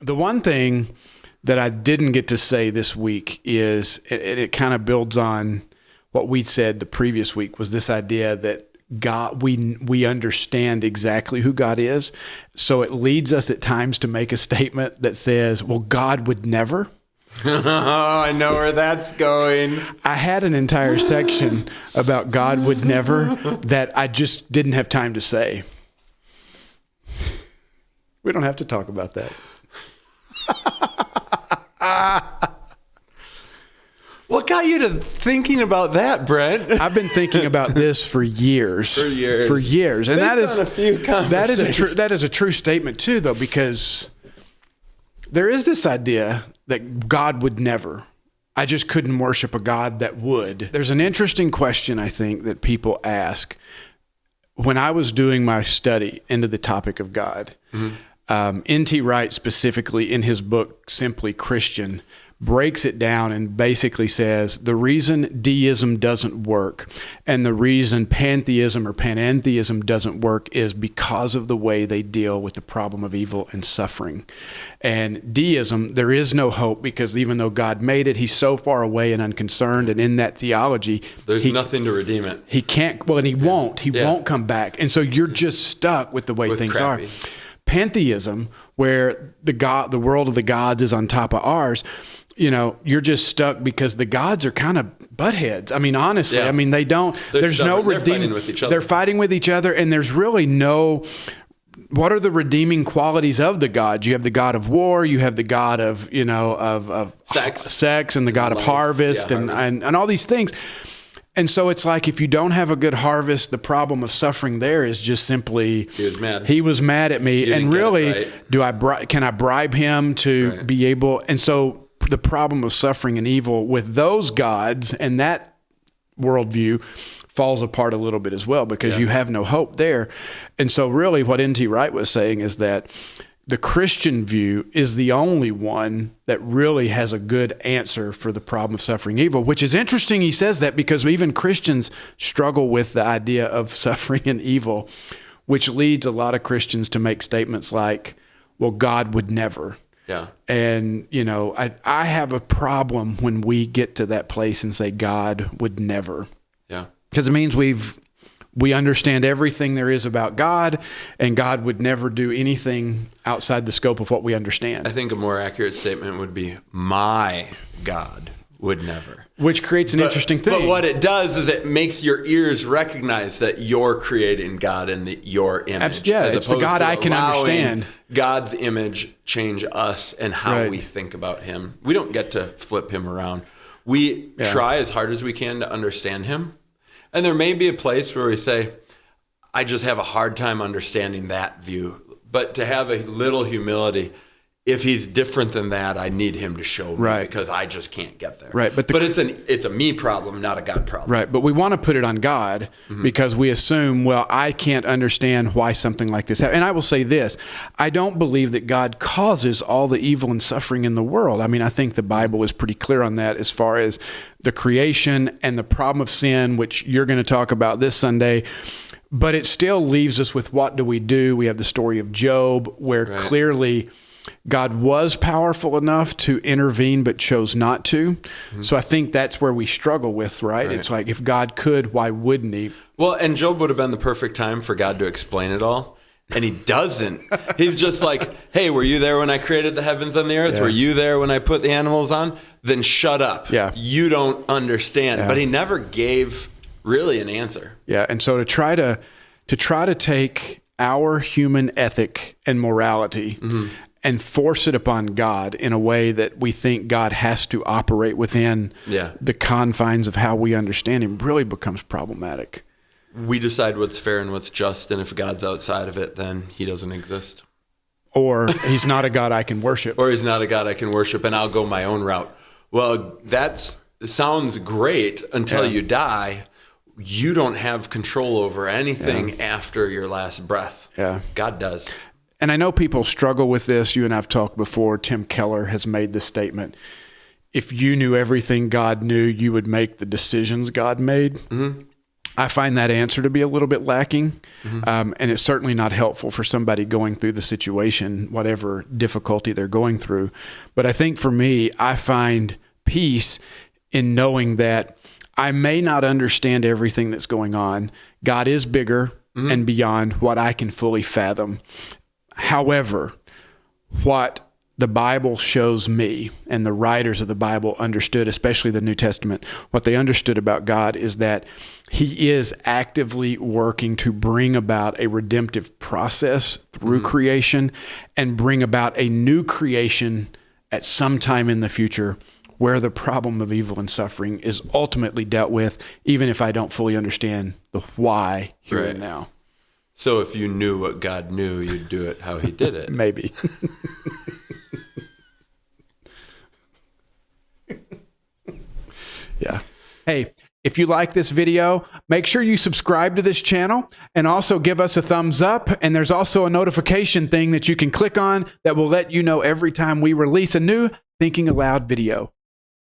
The one thing that I didn't get to say this week is it kind of builds on what we said the previous week, was this idea that God, we understand exactly who God is. So it leads us at times to make a statement that says, well, God would never. Oh, I know where that's going. I had an entire section about God would never that I just didn't have time to say. We don't have to talk about that. What got you to thinking about that, Brent? I've been thinking about this for years. And Based on a few conversations. that is a true statement too, though, because there is this idea that God would never. I just couldn't worship a God that would. There's an interesting question, I think, that people ask. When I was doing my study into the topic of God, N.T. Wright, specifically in his book, Simply Christian, breaks it down and basically says the reason deism doesn't work and the reason pantheism or panentheism doesn't work is because of the way they deal with the problem of evil and suffering. And deism, there is no hope because even though God made it, he's so far away and unconcerned. And in that theology, there's nothing to redeem it. He can't, well, and he won't. He won't come back. And so you're just stuck with the way things are. Pantheism, where the world of the gods is on top of ours, you're just stuck because the gods are kind of buttheads. I mean, honestly, there's no redeeming. They're fighting with each other, and there's really no. What are the redeeming qualities of the gods? You have the god of war, you have the god of sex, and the god of harvest, and all these things. And so it's like if you don't have a good harvest, the problem of suffering there is just simply he was mad at me, and really, can I bribe him to be able? And so the problem of suffering and evil with those gods and that worldview falls apart a little bit as well because you have no hope there. And so really what N.T. Wright was saying is that the Christian view is the only one that really has a good answer for the problem of suffering evil, which is interesting. He says that because even Christians struggle with the idea of suffering and evil, which leads a lot of Christians to make statements like, well, God would never. Yeah. And, I have a problem when we get to that place and say God would never. Yeah. Because it means we understand everything there is about God, and God would never do anything outside the scope of what we understand. I think a more accurate statement would be, my God would never. Which creates an interesting thing. But what it does is it makes your ears recognize that you're creating God in your image. Yeah, it's the God I can understand. God's image change us and how we think about him. We don't get to flip him around. We try as hard as we can to understand him. And there may be a place where we say, I just have a hard time understanding that view. But to have a little humility, if he's different than that, I need him to show me because I just can't get there. Right. But it's a me problem, not a God problem. Right. But we want to put it on God because we assume, well, I can't understand why something like this happens. And I will say this, I don't believe that God causes all the evil and suffering in the world. I mean, I think the Bible is pretty clear on that as far as the creation and the problem of sin, which you're going to talk about this Sunday. But it still leaves us with what do we do? We have the story of Job where clearly God was powerful enough to intervene, but chose not to. So I think that's where we struggle with, right? It's like, if God could, why wouldn't he? Well, and Job would have been the perfect time for God to explain it all. And he doesn't. He's just like, hey, were you there when I created the heavens and the earth? Yeah. Were you there when I put the animals on? Then shut up. Yeah. You don't understand. Yeah. But he never gave really an answer. Yeah. And so to try to take our human ethic and morality and force it upon God in a way that we think God has to operate within the confines of how we understand him really becomes problematic. We decide what's fair and what's just, and if God's outside of it, then he doesn't exist. Or he's not a God I can worship. Or he's not a God I can worship, and I'll go my own route. Well, that sounds great until you die. You don't have control over anything after your last breath. Yeah. God does. And I know people struggle with this. You and I have talked before. Tim Keller has made this statement. If you knew everything God knew, you would make the decisions God made. I find that answer to be a little bit lacking, and it's certainly not helpful for somebody going through the situation, whatever difficulty they're going through. But I think for me, I find peace in knowing that I may not understand everything that's going on. God is bigger and beyond what I can fully fathom. However, what the Bible shows me, and the writers of the Bible understood, especially the New Testament, what they understood about God is that he is actively working to bring about a redemptive process through creation and bring about a new creation at some time in the future where the problem of evil and suffering is ultimately dealt with, even if I don't fully understand the why here and now. So if you knew what God knew, you'd do it how he did it. Maybe. Yeah. Hey, if you like this video, make sure you subscribe to this channel and also give us a thumbs up. And there's also a notification thing that you can click on that will let you know every time we release a new Thinking Aloud video.